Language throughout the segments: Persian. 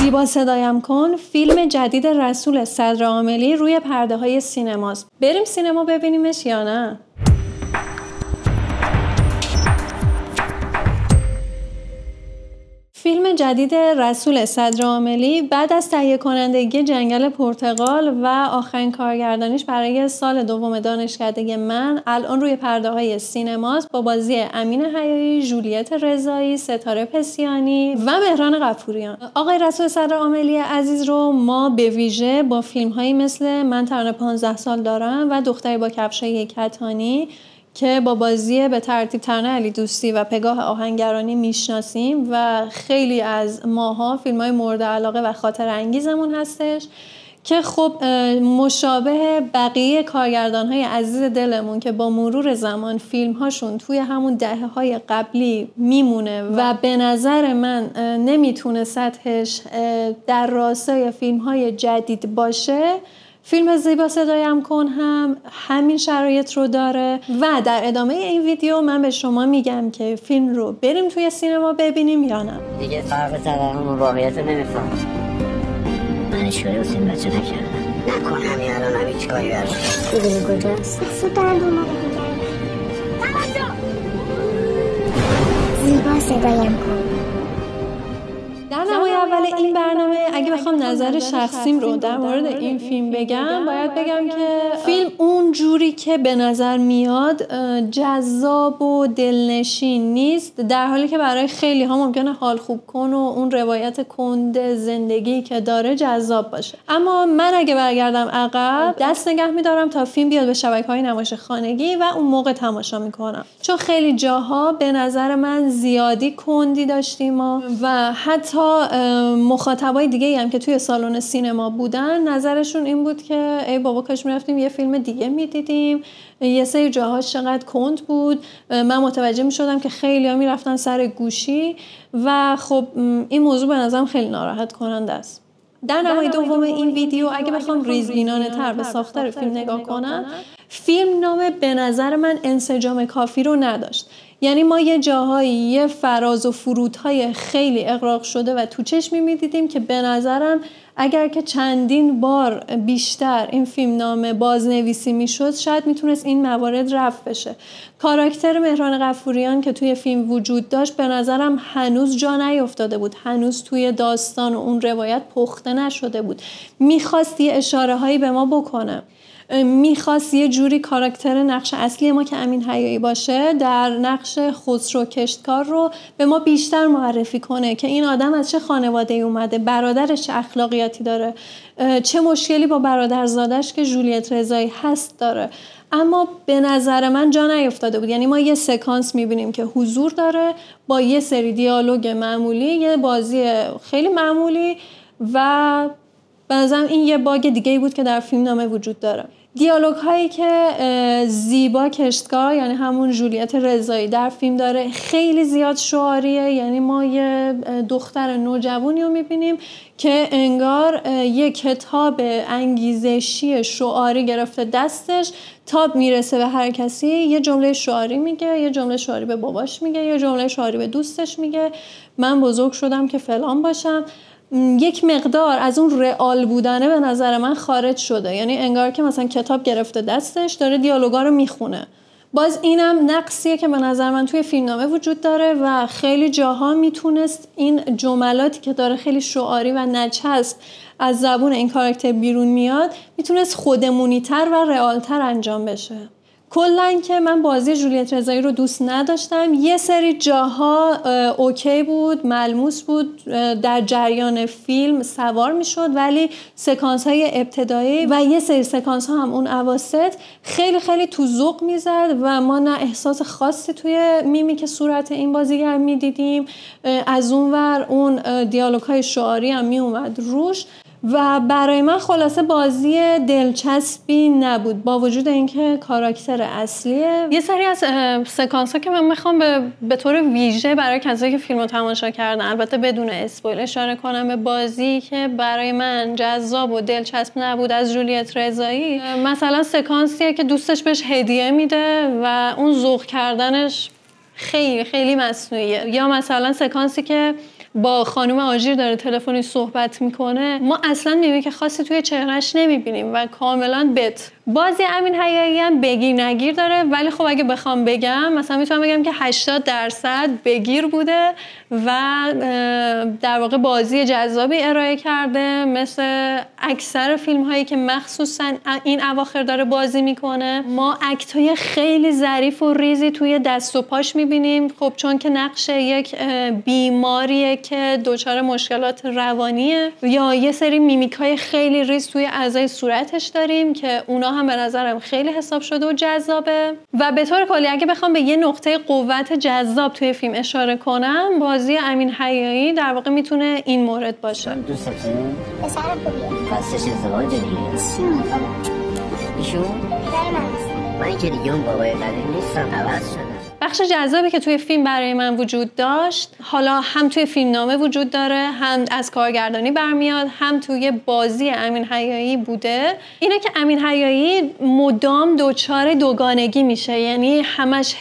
زیبا صدایم کن فیلم جدید رسول صدرعاملی روی پرده های سینماست. بریم سینما ببینیمش یا نه؟ فیلم جدید رسول صدرعاملی بعد از تهیه کنندگی جنگل پرتغال و آخرین کارگردانیش برای سال دوم دانشکدگی من الان روی پرده های سینماست با بازی امین حیایی، ژولیت رضایی، ستاره پسیانی و مهران غفوریان. آقای رسول صدرعاملی عزیز رو ما به ویژه با فیلم هایی مثل من ترانه 15 سال دارم و دختری با کفشای کتانی که با بازی به ترتیب ترانه علی دوستی و پگاه آهنگرانی میشناسیم و خیلی از ماها فیلم‌های مورد علاقه و خاطر انگیزمون هستش که خب مشابه بقیه کارگردان‌های عزیز دلمون که با مرور زمان فیلم‌هاشون توی همون دهه‌های قبلی میمونه و به نظر من نمیتونه سطحش در راستای فیلم‌های جدید باشه، فیلم زیبا صدایم کن هم همین شرایط رو داره و در ادامه این ویدیو من به شما میگم که فیلم رو بریم توی سینما ببینیم یا نه. دیگه فرق توهم و واقعیت نمیفهم. من هیچکاری واسه این بچه نکردم. نکنم یه الان هم هیچ کاری برم. میدونی کجاست؟ سود دارم دو ماه زیبا صدایم کن. در نمای اول این برنامه اگه بخوام نظر شخصیم رو در مورد این فیلم بگم باید بگم که فیلم اون جوری که به نظر میاد جذاب و دلنشین نیست، در حالی که برای خیلی ها ممکنه حال خوب کن و اون روایت کند زندگی که داره جذاب باشه. اما من اگه برگردم عقب دست نگه میدارم تا فیلم بیاد به شبکه‌های نمایش خانگی و اون موقع تماشا میکنم، چون خیلی جاها به نظر من زیادی کندی داشتیم و حتی مخاطبای دیگه هم که توی سالن سینما بودن نظرشون این بود که ای بابا کاش میرفتیم یه فیلم دیگه میدیدیم، یه سری جاهاش چقدر کند بود. من متوجه میشدم که خیلی ها میرفتن سر گوشی و خب این موضوع به نظرم خیلی ناراحت کننده است. در نمای دوم این ویدیو اگه بخوام ریزبینانه تر به ساختار فیلم نگاه کنم، فیلم نام به نظر من انسجام کافی رو نداشت. یعنی ما یه جاهایی یه فراز و فرودهای خیلی اغراق شده و تو چشمی میدیدیم که به نظرم اگر که چندین بار بیشتر این فیلم نام بازنویسی میشد شاید میتونست این موارد رفع بشه. کاراکتر مهران غفوریان که توی فیلم وجود داشت به نظرم هنوز جا نیفتاده بود، هنوز توی داستان و اون روایت پخته نشده بود. میخواست یه اشاره هایی به ما بکنه، میخواست یه جوری کاراکتر نقش اصلی ما که امین حیایی باشه در نقش خسرو کشتکار رو به ما بیشتر معرفی کنه که این آدم از چه خانواده‌ای اومده، برادرش چه اخلاقیاتی داره، چه مشکلی با برادرزادش که ژولیت رضایی هست داره. اما به نظر من جا نیفتاده بود. یعنی ما یه سکانس میبینیم که حضور داره با یه سری دیالوگ معمولی، یه بازی خیلی معمولی و به نظرم این یه باگ دیگه‌ای بود که در فیلم نامه وجود داره. دیالوگ هایی که زیبا کشتکار یعنی همون ژولیت رضایی در فیلم داره خیلی زیاد شعاریه. یعنی ما یه دختر نوجوانی رو میبینیم که انگار یه کتاب انگیزشی شعاری گرفته دستش، تا میرسه به هر کسی یه جمله شعاری میگه، یه جمله شعاری به باباش میگه، یه جمله شعاری به دوستش میگه، من بزرگ شدم که فلان باشم. یک مقدار از اون رئال بودنه به نظر من خارج شده. یعنی انگار که مثلا کتاب گرفته دستش داره دیالوگا رو میخونه. باز اینم نقصیه که به نظر من توی فیلمنامه وجود داره و خیلی جاها میتونست این جملاتی که داره خیلی شعاری و نچسب از زبون این کاراکتر بیرون میاد میتونست خودمونی‌تر و رئال‌تر انجام بشه. کلاً که من بازی ژولیت رضایی رو دوست نداشتم. یه سری جاها اوکی بود، ملموس بود، در جریان فیلم سوار میشد، ولی سکانس های ابتدایی و یه سری سکانس ها هم اون اواسط خیلی خیلی تو ذوق میزد و ما نه احساس خاصی توی میمیک صورت این بازیگر میدیدیم، از اونور اون دیالوگ های شعاری هم میومد روش و برای من خلاصه بازی دلچسبی نبود با وجود اینکه کاراکتر اصلیه. یه سری از سکانس ها که من میخوام به طور ویژه برای کسایی که فیلمو تماشا کردن البته بدون اسپویل اشاره کنم به بازی که برای من جذاب و دلچسب نبود از ژولیت رضایی. مثلا سکانسیه که دوستش بهش هدیه میده و اون ذوق کردنش خیلی خیلی مصنوعیه، یا مثلا سکانسی که با خانم آژیر داره تلفنی صحبت میکنه، ما اصلا میمیک خاصی توی چهرهش نمیبینیم و کاملا بت. بازی امین حیایی هم بگیر نگیر داره، ولی خب اگه بخوام بگم مثلا میتونم بگم که 80% بگیر بوده و در واقع بازی جذابی ارائه کرده، مثل اکثر فیلم هایی که مخصوصا این اواخر داره بازی میکنه. ما اکت های خیلی ظریف و ریزی توی دست و پاش میبینیم، خب چون که نقش یک بیماریه که دچار مشکلات روانیه، یا یه سری میمیک های خیلی ریز توی اعضای صورتش داریم که اونا هم به نظرم خیلی حساب شده و جذابه. و به طور کلی اگه بخوام به یه نقطه قوت جذاب توی فیلم اشاره کنم، بازی امین حیایی در واقع میتونه این مورد باشه. دوستته؟ پسر خوبیه. خواستش ازدواج دیگه. ایشون؟ من که دیگه اون بابای قدیم نیستم، عوض شدم. بخش جذابی که توی فیلم برای من وجود داشت، حالا هم توی فیلمنامه وجود داره، هم از کارگردانی برمیاد، هم توی بازی امین حیایی بوده، اینه که امین حیایی مدام دچار دوگانگی میشه، یعنی همش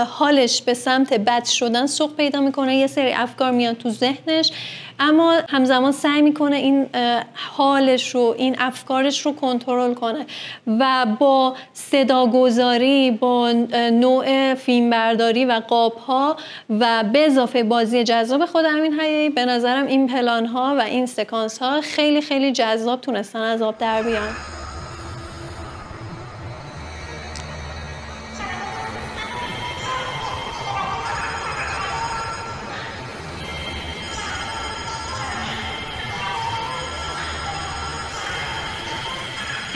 حالش به سمت بد شدن سوق پیدا میکنه، یه سری افکار میاد تو ذهنش، اما همزمان سعی میکنه این حالش رو، این افکارش رو کنترل کنه و با صداگذاری، با نوع فیلمبرداری و قاب‌ها و به اضافه بازی جذاب خود امین حیایی، به نظرم این پلان‌ها و این سکانس‌ها خیلی خیلی جذاب تونستن از آب در بیان.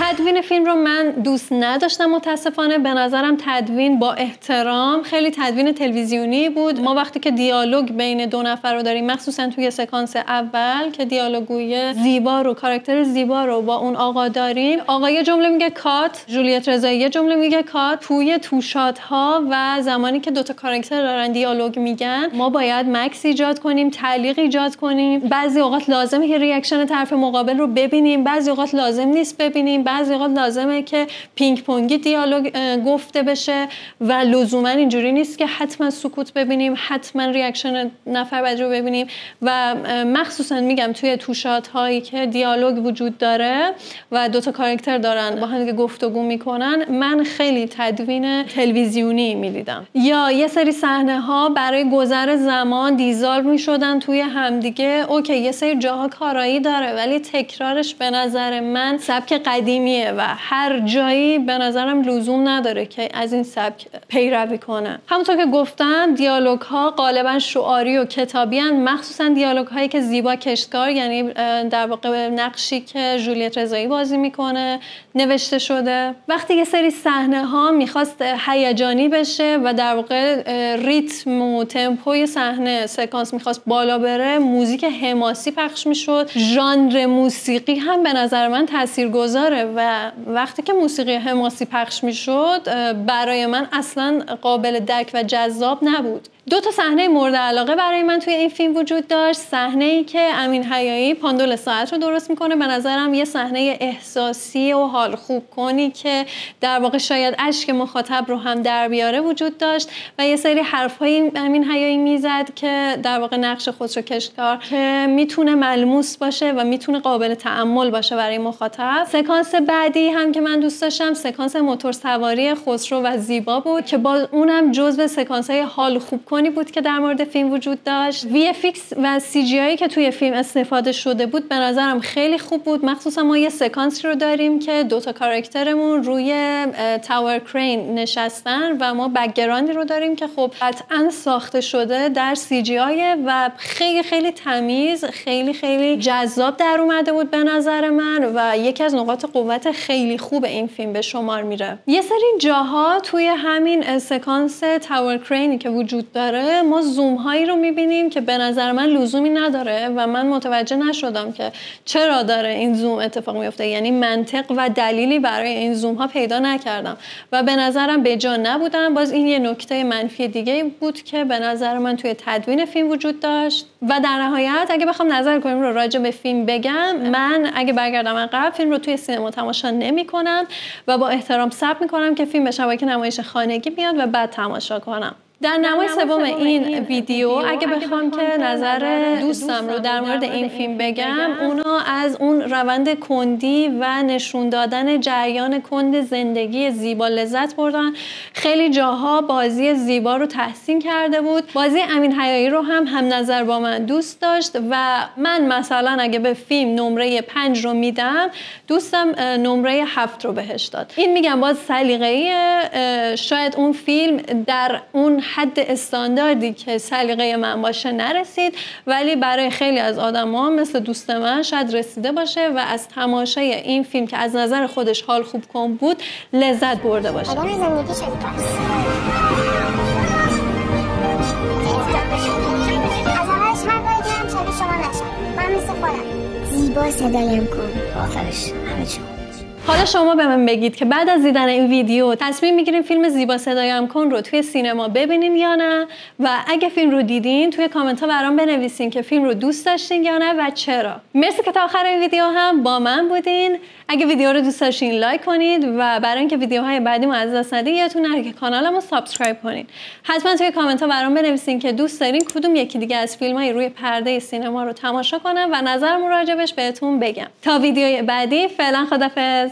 تدوین فیلم رو من دوست نداشتم متاسفانه. به نظرم تدوین با احترام خیلی تدوین تلویزیونی بود. ما وقتی که دیالوگ بین دو نفر رو داریم، مخصوصا توی سکانس اول که دیالوگوی زیبا رو، کاراکتر زیبا رو با اون آقا داریم، آقا یه جمله میگه کات، جولیت رضایی یه جمله میگه کات، توی توشات ها و زمانی که دوتا کاراکتر دارن دیالوگ میگن، ما باید مکس ایجاد کنیم، تعلیق ایجاد کنیم. بعضی اوقات لازمه که ریاکشن طرف مقابل رو ببینیم، بعضی اوقات لازم نیست ببینیم، بعضی اوقات لازمه که پینگ پونگی دیالوگ گفته بشه و لزوما اینجوری نیست که حتما سکوت ببینیم، حتما ریاکشن نفر بعدی رو ببینیم. و مخصوصا میگم توی توشات هایی که دیالوگ وجود داره و دوتا کاراکتر دارن با هم دیگه گفتگو میکنن، من خیلی تدوین تلویزیونی میدیدم. یا یه سری صحنه ها برای گذر زمان دیزالو میشدن توی همدیگه. اوکی یه سری جاها کارایی داره، ولی تکرارش به نظر من سبک قدیمیه و هر جایی به نظرم لزوم نداره که از این سبک پیروی کنه. همونطور که گفتم دیالوگ ها غالبا شعاری و کتابی هن، مخصوصا دیالوگ هایی که زیبا کشتکار، یعنی در واقع نقشی که جولیت رضایی بازی میکنه، نوشته شده. وقتی یه سری صحنه ها میخواست هیجانی بشه و در واقع ریتم و تمپوی صحنه سکانس میخواست بالا بره، موزیک حماسی پخش میشد. ژانر موسیقی هم به نظر من تاثیرگذاره و وقتی که موسیقی حماسی پخش میشد برای من اصلا قابل درک و جذاب نبود. دو تا صحنه مورد علاقه برای من توی این فیلم وجود داشت. صحنه‌ای که امین حیایی پاندول ساعت رو درست میکنه، به نظرم یه صحنه احساسی و حال خوب کنی که در واقع شاید اشک مخاطب رو هم در بیاره وجود داشت و یه سری حرف‌های امین حیایی میزد که در واقع نقش خسرو کشتکار که میتونه ملموس باشه و میتونه قابل تأمل باشه برای مخاطب. سکانس بعدی هم که من دوست داشتم سکانس موتور سواری خسرو و زیبا بود که با اونم جزو سکانس‌های حال خوب بود که در مورد فیلم وجود داشت. VFX و CGI که توی فیلم استفاده شده بود به نظرم خیلی خوب بود. مخصوصا ما یه سکانسی رو داریم که دوتا کاراکترمون روی تاور کرین نشستن و ما بک‌گراندی رو داریم که خب قطعا ساخته شده در CGI و خیلی خیلی تمیز، خیلی خیلی جذاب در اومده بود به نظر من و یکی از نقاط قوت خیلی خوب این فیلم به شمار میره. یه سری جاها توی همین سکانس تاور کرینی که وجود داره ما زوم هایی رو میبینیم که به نظر من لزومی نداره و من متوجه نشدم که چرا داره این زوم اتفاق میفته، یعنی منطق و دلیلی برای این زوم ها پیدا نکردم و به نظرم به جا نبودن. باز این یه نکته منفی دیگه بود که به نظر من توی تدوین فیلم وجود داشت. و در نهایت اگه بخوام نظر کنیم رو راجع به فیلم بگم، من اگه برگردم عقب فیلم رو توی سینما تماشا نمی‌کنم و با احترام ثبت می‌کنم که فیلم به شبکه نمایش خانگی بیاد و بعد تماشا کنم. در نمای سوم این ویدیو اگه بخوام که نظر دوستم رو در مورد این فیلم بگم، اونا از اون روند کندی و نشون دادن جریان کند زندگی زیبا لذت بردن. خیلی جاها بازی زیبا رو تحسین کرده بود. بازی امین حیایی رو هم نظر با من دوست داشت و من مثلا اگه به فیلم نمره 5 رو میدم، دوستم نمره 7 رو بهش داد. این میگم باز سلیقه‌ایه، شاید اون فیلم در اون حد استانداردی که سلیقه من باشه نرسید، ولی برای خیلی از آدما مثل دوست من شاید رسیده باشه و از تماشای این فیلم که از نظر خودش حال خوب کن بود لذت برده باشه. آدم زندگی شدی پس. از اولش هر کاری کردم شبیه شما نشم. من مثل خودم. زیبا صدایم کن. آخرش همه چی. حالا شما به من بگید که بعد از دیدن این ویدیو تصمیم میگیرین فیلم زیبا صدایم کن رو توی سینما ببینین یا نه، و اگه فیلم رو دیدین توی کامنت ها برام بنویسین که فیلم رو دوست داشتین یا نه و چرا. مرسی که تا آخر این ویدیو هم با من بودین. اگه ویدیو رو دوست داشتین لایک کنید و برای اینکه ویدیوهای بعدیمو از دست ندید یادتون نره که کانالمو سابسکرایب کنین. حتما توی کامنت ها برام بنویسین که دوست دارین کدوم یکی دیگه از فیلم‌های روی پرده سینما رو تماشا کنم و نظرمو راجبش بهتون بگم. تا ویدیوی بعدی فعلا خدافظ.